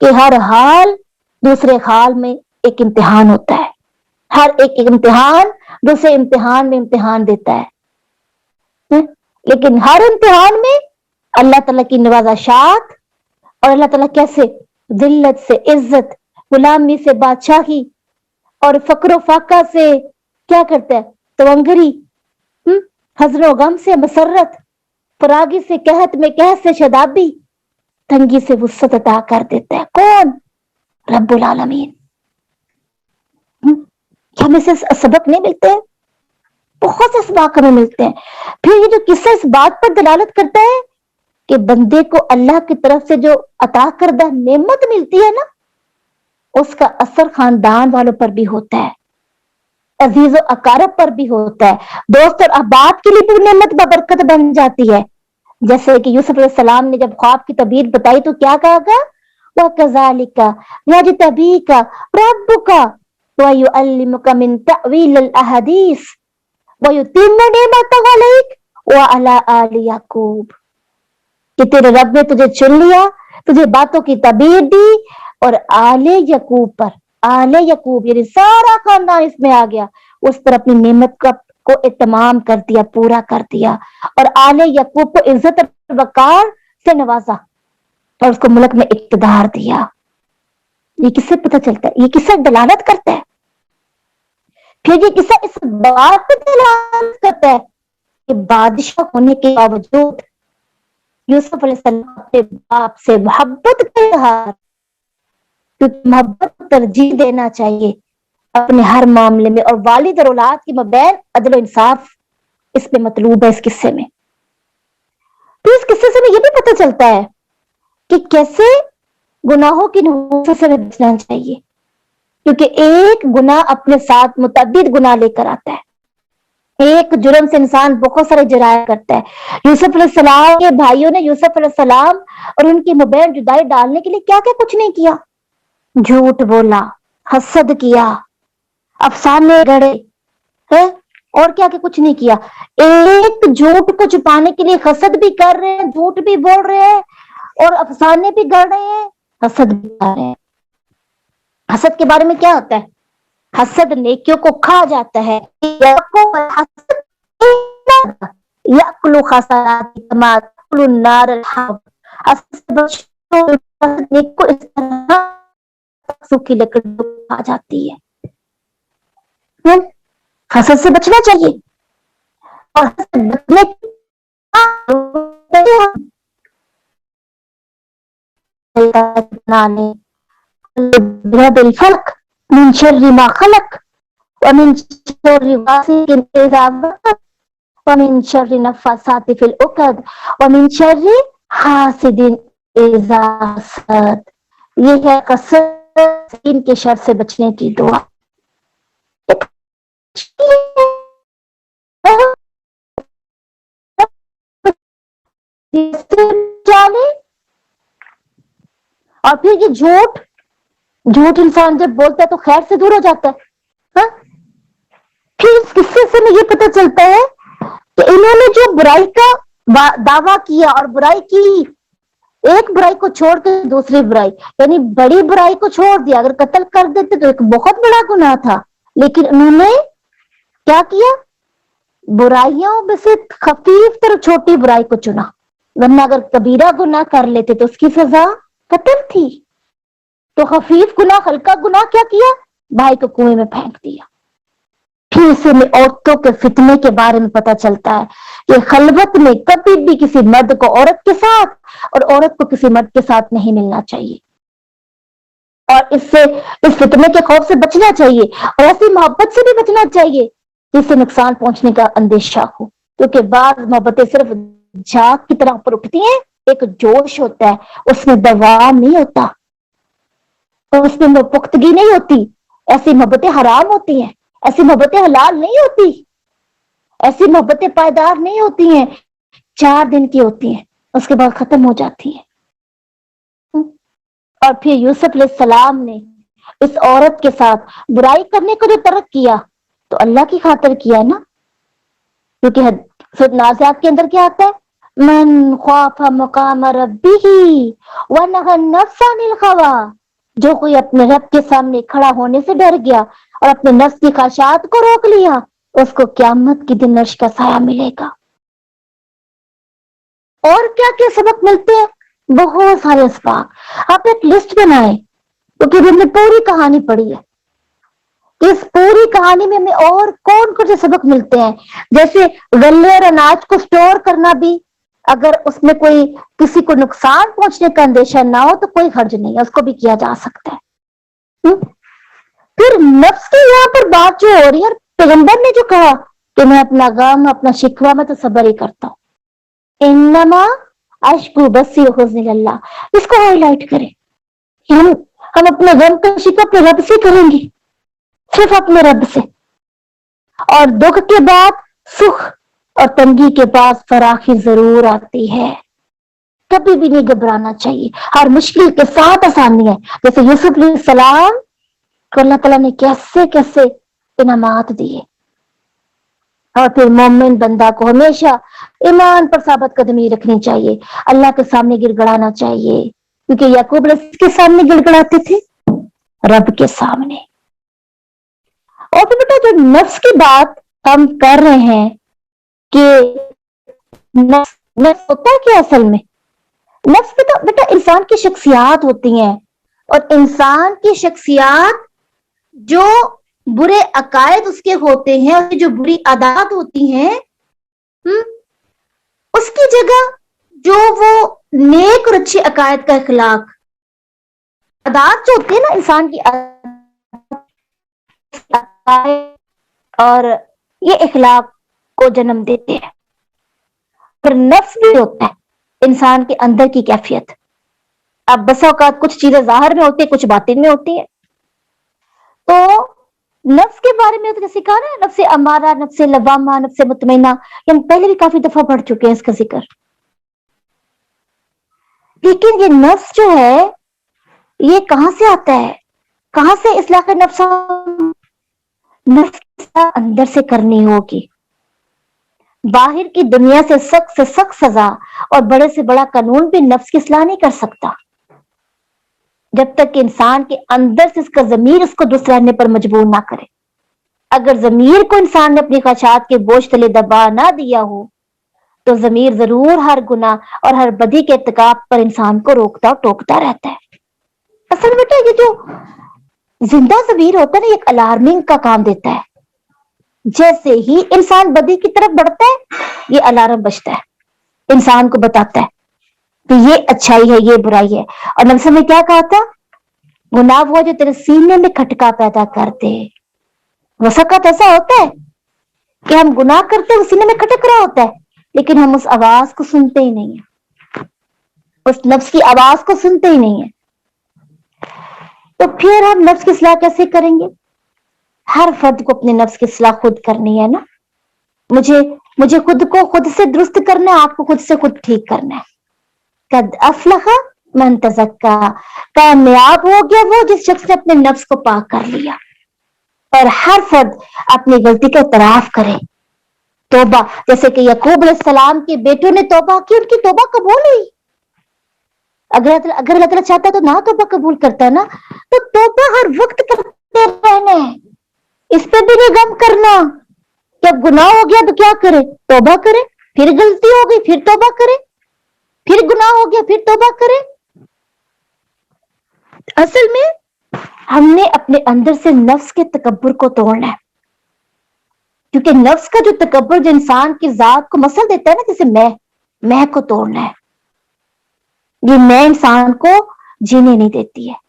کہ ہر حال دوسرے حال میں ایک امتحان ہوتا ہے، ہر ایک امتحان دوسرے امتحان میں امتحان دیتا ہے، لیکن ہر امتحان میں اللہ تعالیٰ کی نوازشات اور اللہ تعالیٰ کیسے ذلت سے عزت، غلامی سے بادشاہی اور فقر و فاقہ سے کیا کرتا ہے تونگری، حزن و غم سے مسرت، فراغی سے قحط میں قحط سے شدابی، تنگی سے وسعت عطا کر دیتا ہے کون؟ رب العالمین۔ ہمیں سے سبق نہیں ملتے ہیں، بہت سے سبق ہمیں ملتے ہیں۔ پھر یہ جو قصہ اس بات پر دلالت کرتا ہے کہ بندے کو اللہ کی طرف سے جو عطا کردہ نعمت ملتی ہے نا، اس کا اثر خاندان والوں پر بھی ہوتا ہے، عزیز و اقارب پر بھی ہوتا ہے، دوست اور احباب کے لیے بھی نعمت ببرکت بن جاتی ہے۔ جیسے کہ یوسف علیہ السلام نے جب خواب کی تعبیر بتائی تو کیا کہا گا؟ وَكَذَلِكَ يَجْتَبِيكَ رَبُّكَ وَيُعَلِّمُكَ مِن تَأْوِيلِ الْأَحَادِيثِ وَيُتِمُّ نِعْمَتَهُ عَلَيْكَ وَعَلَىٰ آلِ يَعْقُوبَ، کہ تیرے رب نے تجھے چن لیا، تجھے باتوں کی تعبیر دی اور آل یعقوب پر، آل یعقوب یعنی سارا خاندان اس میں آ گیا، اس پر اپنی نعمت کو اتمام کر دیا، پورا کر دیا، اور آل یعقوب کو عزت اور وقار سے نوازا اور اس کو ملک میں اقتدار دیا۔ یہ کس سے پتہ چلتا ہے؟ یہ کس سے دلالت کرتا ہے؟ پھر یہ قصہ اس بات پہ دلالت کرتا ہے کہ بادشاہ ہونے کے باوجود یوسف علیہ السلام اپنے باپ سے محبت کر رہا، کیونکہ محبت کو ترجیح دینا چاہیے اپنے ہر معاملے میں، اور والد اور اولاد کے مابین عدل و انصاف اس میں مطلوب ہے اس قصے میں۔ تو اس قصے سے ہمیں یہ بھی پتہ چلتا ہے کہ کیسے گناہوں کی نحوست سے بچنا چاہیے، کیونکہ ایک گناہ اپنے ساتھ متعدد گناہ لے کر آتا ہے، ایک جرم سے انسان بہت سارے جرائم کرتا ہے۔ یوسف علیہ السلام کے بھائیوں نے یوسف علیہ السلام اور ان کی مابین جدائی ڈالنے کے لیے کیا کیا کچھ نہیں کیا، جھوٹ بولا، حسد کیا، افسانے گڑے، اور کیا کہ کچھ نہیں کیا۔ ایک جھوٹ کو چھپانے کے لیے حسد بھی کر رہے ہیں، جھوٹ بھی بول رہے ہیں، اور افسانے بھی گڑ رہے ہیں، حسد بھی کر رہے ہیں۔ حسد کے بارے میں کیا ہوتا ہے؟ حسد نیکیوں کو کھا جاتا ہے، یأکل خسارات کما تأکل النار الحطب، کو اس طرح سوکھی لکڑی کھا جاتی ہے۔ حسد سے بچنا چاہیے، اور حسد بچنے بالفلق من شر ما خلق ومن شر غاسق اذا وقب ومن شر النفاثات في العقد ومن شر حاسد اذا حسد۔ یہ ہے قسم کے شر سے بچنے کی دعا۔ اور پھر یہ جھوٹ انسان جب بولتا ہے تو خیر سے دور ہو جاتا ہے۔ پھر اس قصے سے مجھے پتہ چلتا ہے کہ انہوں نے جو برائی کا دعویٰ کیا اور برائی کی، ایک برائی کو چھوڑ کے دوسری برائی، یعنی بڑی برائی کو چھوڑ دیا، اگر قتل کر دیتے تو ایک بہت بڑا گناہ تھا، لیکن انہوں نے کیا کیا؟ برائیوں میں سے خفیف تر چھوٹی برائی کو چنا، ورنہ اگر کبیرہ گناہ کر لیتے تو اس کی سزا قتل تھی، تو خفیف گناہ، ہلکا گناہ کیا کیا؟ بھائی کو کنویں میں پھینک دیا۔ پھر اسے میں عورتوں کے فتنے کے بارے میں پتہ چلتا ہے کہ خلوت میں کبھی بھی کسی مرد کو عورت کے ساتھ اور عورت کو کسی مرد کے ساتھ نہیں ملنا چاہیے، اور اس فتنے کے خوف سے بچنا چاہیے، اور ایسی محبت سے بھی بچنا چاہیے جس سے نقصان پہنچنے کا اندیشہ ہو، کیونکہ بعض محبتیں صرف جھاگ کی طرح پر اٹھتی ہیں، ایک جوش ہوتا ہے، اس میں دوام نہیں ہوتا، اور اس میں پختگی نہیں ہوتی۔ ایسی محبتیں حرام ہوتی ہیں، ایسی محبتیں حلال نہیں ہوتی، ایسی محبتیں پائیدار نہیں ہوتی ہیں، 4 دن کی ہوتی ہیں، اس کے بعد ختم ہو جاتی ہیں۔ اور پھر یوسف علیہ السلام نے اس عورت کے ساتھ برائی کرنے کو جو ترک کیا تو اللہ کی خاطر کیا نا، کیونکہ سورۃ نازعات کے اندر کیا آتا ہے؟ من خواف مقام ربی ونہى النفس عن الہوى، جو کوئی اپنے رب کے سامنے کھڑا ہونے سے ڈر گیا اور اپنے نفس کی خواہشات کو روک لیا، اس کو قیامت کی دن عرش کا سایہ ملے گا۔ اور کیا کیا سبق ملتے ہیں؟ بہت سارے اسباق۔ آپ ایک لسٹ بنائیں، کیونکہ ہم نے پوری کہانی پڑھی ہے، اس پوری کہانی میں ہمیں اور کون کون سے سبق ملتے ہیں؟ جیسے غلے اور اناج کو سٹور کرنا بھی، اگر اس میں کوئی کسی کو نقصان پہنچنے کا اندیشہ نہ ہو تو کوئی حرج نہیں ہے، اس کو بھی کیا جا سکتا ہے۔ پھر نفس کی یہاں پر بات جو ہو رہی ہے، پیغمبر نے جو کہا کہ میں اپنا غم اپنا شکوہ میں تو صبر ہی کرتا ہوں، انما اشکو بسی حزن اللہ، اس کو ہائی لائٹ کریں۔ ہم اپنے غم کا شکوہ اپنے رب سے کریں گے، صرف اپنے رب سے، اور دکھ کے بعد سکھ اور تنگی کے بعد فراخی ضرور آتی ہے۔ کبھی بھی نہیں گھبرانا چاہیے، ہر مشکل کے ساتھ آسانی ہے۔ جیسے یوسف علیہ السلام کو اللہ تعالیٰ نے کیسے کیسے انعامات دیے، اور پھر مومن بندہ کو ہمیشہ ایمان پر ثابت قدمی رکھنی چاہیے، اللہ کے سامنے گڑ گڑانا چاہیے، کیونکہ یعقوب کے سامنے گڑ گڑاتے تھے، رب کے سامنے۔ اور پھر بیٹا جو نفس کی بات ہم کر رہے ہیں کہ نفس ہوتا ہے کیا اصل میں؟ نفس بیٹا انسان کی شخصیات ہوتی ہیں، اور انسان کی شخصیات جو برے عقائد اس کے ہوتے ہیں، اور جو بری عادات ہوتی ہیں، اس کی جگہ جو وہ نیک اور اچھی عقائد کا اخلاق، عادات جو ہوتے ہیں نا انسان کی اور یہ اخلاق کو جنم دیتے ہیں۔ پھر نفس بھی ہوتا ہے انسان کے اندر کی کیفیت۔ اب بسا اوقات کچھ چیزیں ظاہر میں ہوتی ہیں، کچھ باطن میں ہوتی ہیں۔ تو نفس کے بارے میں جیسے کہا نا، نفس امارہ، نفس لوامہ، نفس مطمئنہ، ہم پہلے بھی کافی دفعہ پڑھ چکے ہیں اس کا ذکر۔ لیکن یہ نفس جو ہے یہ کہاں سے آتا ہے؟ کہاں سے اصلاح نفس؟ نفس اندر سے کرنی ہوگی۔ باہر کی دنیا سے سخت سزا اور بڑے سے بڑا قانون بھی نفس کی اصلاح نہیں کر سکتا، جب تک کہ انسان کے اندر سے اس کا ضمیر اس کو درست رہنے پر مجبور نہ کرے۔ اگر ضمیر کو انسان نے اپنی خواہشات کے بوجھ تلے دبا نہ دیا ہو تو ضمیر ضرور ہر گناہ اور ہر بدی کے ارتکاب پر انسان کو روکتا اور ٹوکتا رہتا ہے۔ اصل میں یہ جو زندہ ضمیر ہوتا ہے نا، ایک الارمنگ کا کام دیتا ہے۔ جیسے ہی انسان بدی کی طرف بڑھتا ہے، یہ الارم بجتا ہے، انسان کو بتاتا ہے کہ یہ اچھائی ہے، یہ برائی ہے۔ اور نبی نے کیا کہا تھا؟ گناہ وہ جو تیرے سینے میں کھٹکا پیدا کرتے۔ وسقت ایسا ہوتا ہے کہ ہم گناہ کرتے ہیں، سینے میں کھٹک رہا ہوتا ہے، لیکن ہم اس آواز کو سنتے ہی نہیں ہیں، اس نفس کی آواز کو سنتے ہی نہیں ہیں۔ تو پھر ہم نفس کی اصلاح کیسے کریں گے؟ ہر فرد کو اپنے نفس کی اصلاح خود کرنی ہے نا۔ مجھے خود کو خود سے درست کرنا ہے، آپ کو خود سے خود ٹھیک کرنا ہے۔ قد افلح من تزکا، کامیاب ہو گیا وہ جس شخص نے اپنے نفس کو پاک کر لیا۔ اور ہر فرد اپنی غلطی کا اعتراف کرے، توبہ، جیسے کہ یعقوب علیہ السلام کے بیٹوں نے توبہ کی، ان کی توبہ قبول ہوئی۔ اگر اللہ تعالیٰ چاہتا تو نہ توبہ قبول کرتا نا، تو توبہ ہر وقت کرتے رہنا ہے، اس پہ بھی نہیں غم کرنا کہ اب گناہ ہو گیا تو کیا کرے، توبہ کرے، پھر غلطی ہو گئی پھر توبہ کرے، پھر گناہ ہو گیا پھر توبہ کرے۔ اصل میں ہم نے اپنے اندر سے نفس کے تکبر کو توڑنا ہے، کیونکہ نفس کا جو تکبر جو انسان کی ذات کو مسل دیتا ہے نا، جیسے میں کو توڑنا ہے۔ یہ میں انسان کو جینے نہیں دیتی ہے۔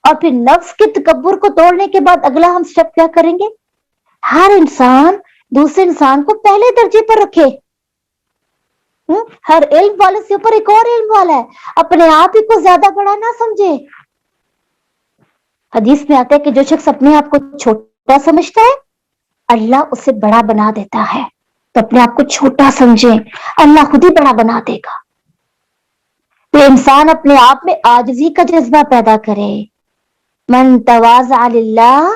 اور پھر نفس کے تکبر کو توڑنے کے بعد اگلا ہم سٹیپ کیا کریں گے؟ ہر انسان دوسرے انسان کو پہلے درجے پر رکھے۔ ہر علم والے سے اوپر ایک اور علم والا ہے، اپنے آپ ہی کو زیادہ بڑا نہ سمجھے۔ حدیث میں آتا ہے کہ جو شخص اپنے آپ کو چھوٹا سمجھتا ہے اللہ اسے بڑا بنا دیتا ہے۔ تو اپنے آپ کو چھوٹا سمجھیں، اللہ خود ہی بڑا بنا دے گا۔ تو انسان اپنے آپ میں عاجزی کا جذبہ پیدا کرے۔ من تواضع للہ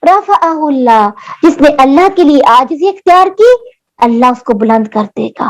رفعہ اللہ، جس نے اللہ کے لیے عاجزی اختیار کی اللہ اس کو بلند کر دے گا۔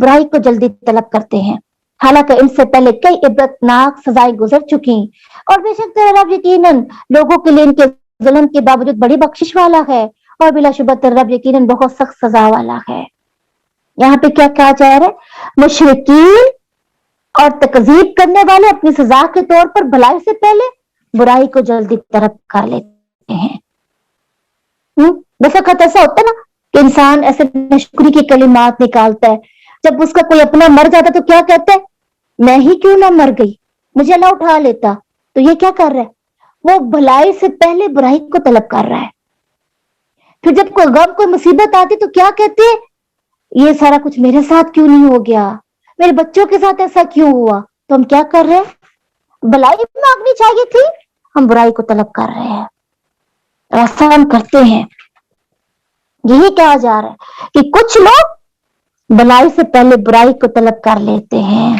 برائی کو جلدی طلب کرتے ہیں، حالانکہ ان سے پہلے کئی عبرتناک سزائیں گزر چکی، اور بے شک تیرا رب یقیناً لوگوں کے لیے ان کے ظلم کے باوجود بڑی بخشش والا ہے، اور بلا شبہ تیرا رب یقیناً بہت سخت سزا والا ہے۔ یہاں پہ کیا کہا جا رہا ہے؟ مشرکین اور تکذیب کرنے والے اپنی سزا کے طور پر بھلائی سے پہلے برائی کو جلدی طلب کر لیتے ہیں۔ بس وقت ایسا ہوتا ہے نا کہ انسان ایسے ناشکری کی کلمات نکالتا ہے، جب اس کا کوئی اپنا مر جاتا تو کیا کہتا ہے؟ میں ہی کیوں نہ مر گئی، مجھے اللہ اٹھا لیتا۔ تو یہ کیا کر رہا ہے؟ وہ بھلائی سے پہلے برائی کو طلب کر رہا ہے۔ پھر جب کوئی غم کوئی مصیبت آتی تو کیا کہتے ہیں؟ یہ سارا کچھ میرے ساتھ کیوں نہیں ہو گیا، میرے بچوں کے ساتھ ایسا کیوں ہوا؟ تو ہم کیا کر رہے ہیں؟ بھلائی مانگنی چاہیے تھی، ہم برائی کو طلب کر رہے ہیں، ایسا ہم کرتے ہیں۔ یہی کہا جا رہا ہے کہ کچھ لوگ بھلائی سے پہلے برائی کو طلب کر لیتے ہیں۔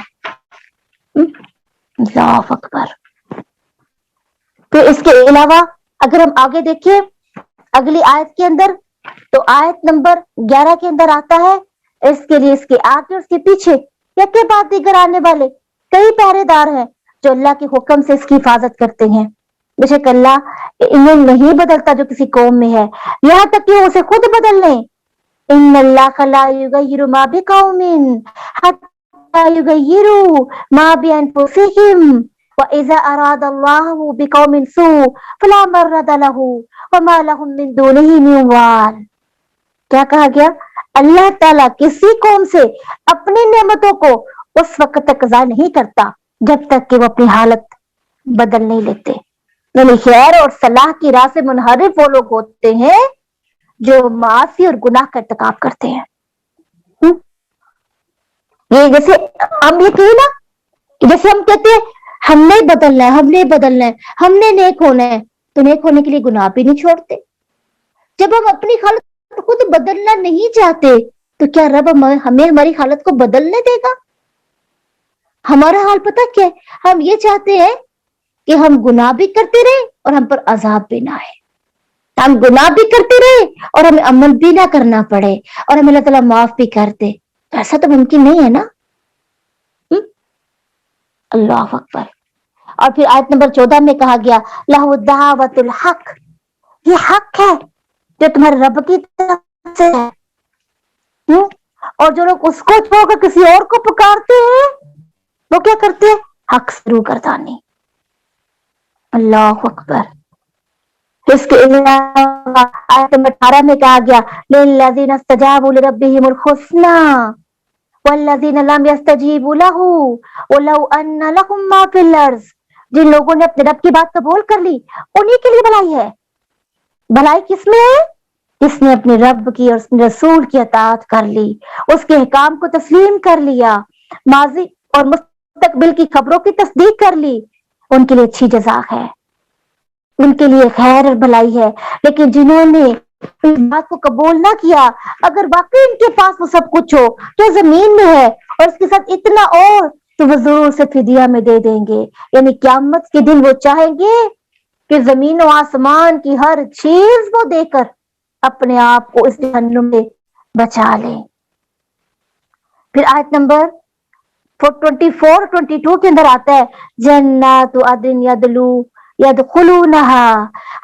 اللہ اکبر۔ تو اس کے علاوہ اگر ہم آگے دیکھیں اگلی آیت کے اندر، تو آیت نمبر 11 کے اندر آتا ہے اس کے لیے اس کے آگے اور اس کے پیچھے یک کے بعد دیگر آنے والے کئی پہرے دار ہیں جو اللہ کے حکم سے اس کی حفاظت کرتے ہیں۔ بے شک اللہ انہیں نہیں بدلتا جو کسی قوم میں ہے، یہاں تک کہ وہ اسے خود بدل لیں۔ ان اللہ لا یغیر ما بقوم حتی یغیروا ما بانفسہم وَإِذَا أَرَادَ اللَّهُ بِقَوْمٍ سُوءًا فَلَا مَرَّدَ لَهُ وَمَا لَهُم مِّن دُونِهِ مِن وَالٍ۔ کیا کہا گیا؟ اللہ تعالیٰ کسی قوم سے اپنی نعمتوں کو اس وقت تک ضائع نہیں کرتا جب تک کہ وہ اپنی حالت بدل نہیں لیتے۔ یعنی خیر اور صلاح کی راہ سے منحرف وہ لوگ ہوتے ہیں جو معاصی اور گناہ کا ارتکاب کرتے ہیں۔ یہ جیسے ہم یہ کہیں نا، جیسے ہم کہتے ہیں ہم نے بدلنا ہے، ہم نے بدلنا ہے، ہم نے نیک ہونا ہے، تو نیک ہونے کے لیے گناہ بھی نہیں چھوڑتے۔ جب ہم اپنی حالت خود بدلنا نہیں چاہتے تو کیا رب ہمیں ہماری حالت کو بدلنے دے گا؟ ہمارا حال پتہ کیا ہے؟ ہم یہ چاہتے ہیں کہ ہم گناہ بھی کرتے رہے اور ہم پر عذاب بھی نہ آئے، ہم گناہ بھی کرتے رہے اور ہمیں عمل بھی نہ کرنا پڑے اور ہمیں اللہ تعالیٰ معاف بھی کر دے۔ ایسا تو ممکن نہیں ہے نا۔ اللہ اکبر۔ اور پھر آیت نمبر 14 میں کہا گیا لَهُ الدَّعْوَةُ الْحَقُّ، یہ حق ہے جو تمہارے رب کی طرف سے ہے۔ اور جو لوگ اس کو چھوڑ کر کسی اور کو پکارتے ہیں وہ کیا کرتے ہیں؟ حق سے روگردانی۔ اللہ اکبر۔ اس کے علاوہ آیت نمبر 18 میں کہا گیا لِلَّذِينَ اسْتَجَابُوا لِرَبِّهِمُ الْحُسْنَى وَالَّذِينَ لَمْ يَسْتَجِيبُوا لَهُ وَلَوْ أَنَّ لَهُم مَّا فِي الْأَرْضِ، جن لوگوں نے اپنے رب کی بات قبول کر لی انہی کے لیے بھلائی ہے۔ بھلائی کس میں ہے؟ جس نے اپنے رب کی اور اپنے رسول کی اطاعت کر لی، اس کے احکام کو تسلیم کر لیا، ماضی اور مستقبل کی خبروں کی تصدیق کر لی، ان کے لیے اچھی جزا ہے، ان کے لیے خیر اور بھلائی ہے۔ لیکن جنہوں نے اس بات کو قبول نہ کیا، اگر واقعی ان کے پاس وہ سب کچھ ہو جو زمین میں ہے اور اس کے ساتھ اتنا اور، تو وہ ضرور سے فدیہ میں دے دیں گے۔ یعنی قیامت کے دن وہ چاہیں گے کہ زمین و آسمان کی ہر چیز وہ دے کر اپنے آپ کو اس جہنم میں بچا لیں۔ پھر آیت نمبر 24-22 کے اندر آتا ہے جنات عدن یدخلونہا،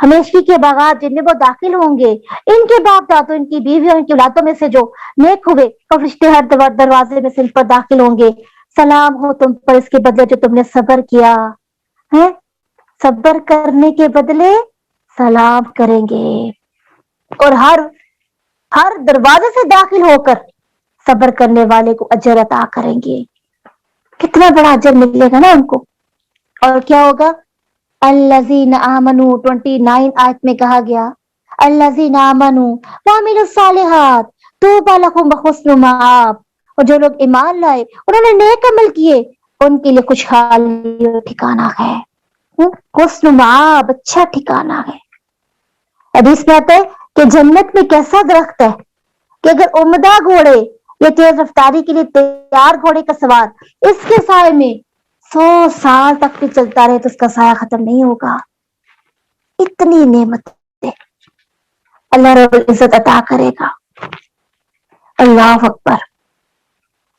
ہمیشگی کے باغات جن میں وہ داخل ہوں گے، ان کے باپ دادوں، ان کی بیوی اور ان کی اولادوں میں سے جو نیک ہوئے، فرشتے ہر دروازے میں سے ان پر داخل ہوں گے۔ سلام ہو تم پر اس کے بدلے جو تم نے صبر کیا ہے، صبر کرنے کے بدلے سلام کریں گے، اور ہر دروازے سے داخل ہو کر صبر کرنے والے کو اجر عطا کریں گے۔ کتنا بڑا اجر ملے گا نا ان کو۔ اور کیا ہوگا؟ الذین آمنوا 29 آیت میں کہا گیا الذین آمنوا وعملوا الصالحات طوبی لہم وحسن مآب، اور جو لوگ ایمان لائے انہوں نے نیک عمل کیے ان کے لیے خوشحالی ٹھکانہ ہے، حسن مآب، اچھا ٹھکانہ ہے۔ حدیث میں آتا ہے کہ جنت میں کیسا درخت ہے کہ اگر عمدہ گھوڑے یا تیز رفتاری کے لیے تیار گھوڑے کا سوار اس کے سائے میں 100 سال تک بھی چلتا رہے تو اس کا سایہ ختم نہیں ہوگا۔ اتنی نعمت اللہ رب العزت عطا کرے گا۔ اللہ اکبر۔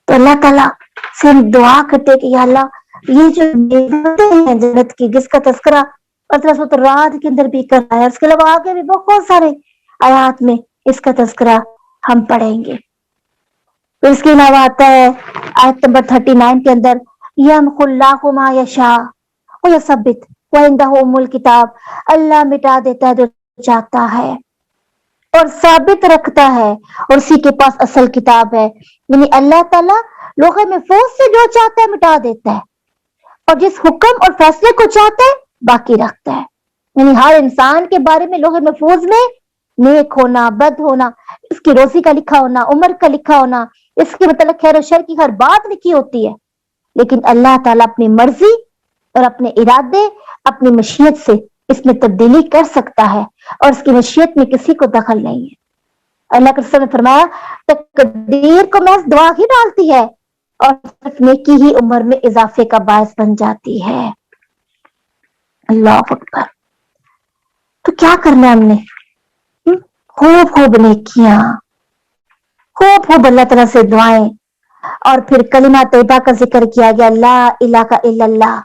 تو اللہ تعالیٰ سے ہم دعا کرتے کہ یا اللہ یہ جو نعمتیں ہیں جنت کی جس کا تذکرہ سورۃ الرعد کے اندر بھی کر رہا ہے، اس کے علاوہ آگے بھی بہت سارے آیات میں اس کا تذکرہ ہم پڑھیں گے. تو اس کے علاوہ آتا ہے آیت نمبر 39 کے اندر یمحو اللہ ما یشاء ویثبت وعندہ ام الکتاب، اللہ مٹا دیتا ہے جو چاہتا ہے اور ثابت رکھتا ہے اور اسی کے پاس اصل کتاب ہے. یعنی اللہ تعالیٰ لوح محفوظ سے جو چاہتا ہے مٹا دیتا ہے اور جس حکم اور فیصلے کو چاہتا ہے باقی رکھتا ہے. یعنی ہر انسان کے بارے میں لوح محفوظ میں نیک ہونا، بد ہونا، اس کی روزی کا لکھا ہونا، عمر کا لکھا ہونا، اس کے متعلق خیر و شر کی ہر بات لکھی ہوتی ہے. لیکن اللہ تعالیٰ اپنی مرضی اور اپنے ارادے، اپنی مشیت سے اس میں تبدیلی کر سکتا ہے اور اس کی مشیت میں کسی کو دخل نہیں ہے. اللہ کے رسول نے فرمایا تقدیر کو محض دعا ہی ڈالتی ہے اور صرف نیکی ہی عمر میں اضافے کا باعث بن جاتی ہے. اللہ اکبر. تو کیا کرنا ہم نے؟ خوب خوب نیکیاں، خوب خوب اللہ تعالیٰ سے دعائیں، اور پھر کلمہ طیبہ کا ذکر کیا گیا لا الہ الا اللہ.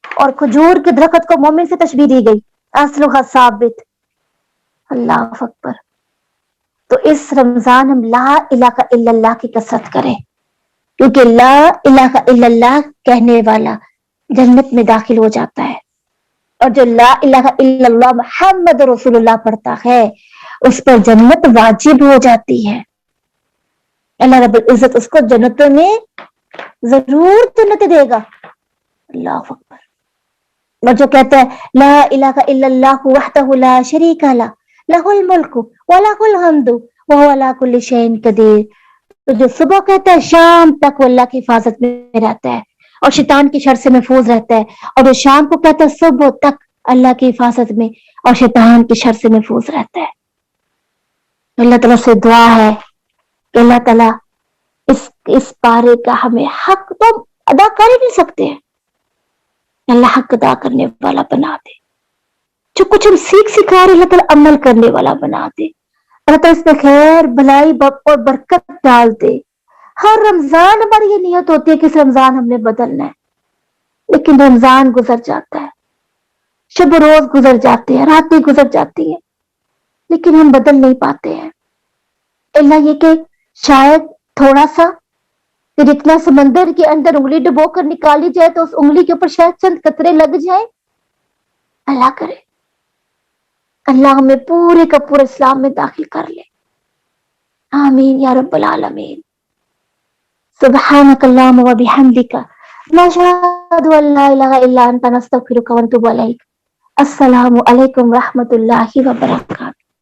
اور کھجور کے درخت کو مومن سے تشبیہ دی گئی اصلھا ثابت. اللہ اکبر. تو اس رمضان ہم لا الہ الا اللہ کی کثرت کریں، کیونکہ لا الہ الا اللہ کہنے والا جنت میں داخل ہو جاتا ہے، اور جو لا الہ الا اللہ محمد رسول اللہ پڑھتا ہے اس پر جنت واجب ہو جاتی ہے. اللہ رب العزت اس کو جنتوں میں ضرور جنت دے گا. اللہ اکبر. اور جو کہتا ہے لا الہ الا اللہ وحدہ لا شریک لہ لہ الملک ولہ الحمد وہو علی کل شیء قدیر، تو جو صبح کہتا ہے شام تک وہ اللہ کی حفاظت میں رہتا ہے اور شیطان کی شر سے محفوظ رہتا ہے، اور جو شام کو کہتا ہے صبح تک اللہ کی حفاظت میں اور شیطان کی شر سے محفوظ رہتا ہے. اللہ تعالیٰ سے دعا ہے کہ اللہ تعالیٰ اس پارے کا ہمیں حق تو ادا کر ہی نہیں سکتے ہیں، اللہ حق ادا کرنے والا بنا دے. جو کچھ ہم سکھا رہے اللہ تعالیٰ عمل کرنے والا بنا دے. اللہ تعالیٰ اس میں خیر بھلائی اور برکت ڈال دے. ہر رمضان ہماری یہ نیت ہوتی ہے کہ اس رمضان ہم نے بدلنا ہے، لیکن رمضان گزر جاتا ہے، شب روز گزر جاتے ہیں، راتیں گزر جاتی ہیں، لیکن ہم بدل نہیں پاتے ہیں. اللہ یہ کہ شاید تھوڑا سا کہ جتنا سمندر کے اندر انگلی ڈبو کر نکالی جائے تو اس انگلی کے اوپر شاید چند قطرے لگ جائیں. اللہ کرے اللہ ہمیں پورے کا پورا اسلام میں داخل کر لے. آمین یا رب العالمین. سبحانک اللہم و بحمدک نشہد ان لا الہ الا انت نستغفرک ونتوب الیک. السلام علیکم ورحمۃ اللہ وبرکاتہ.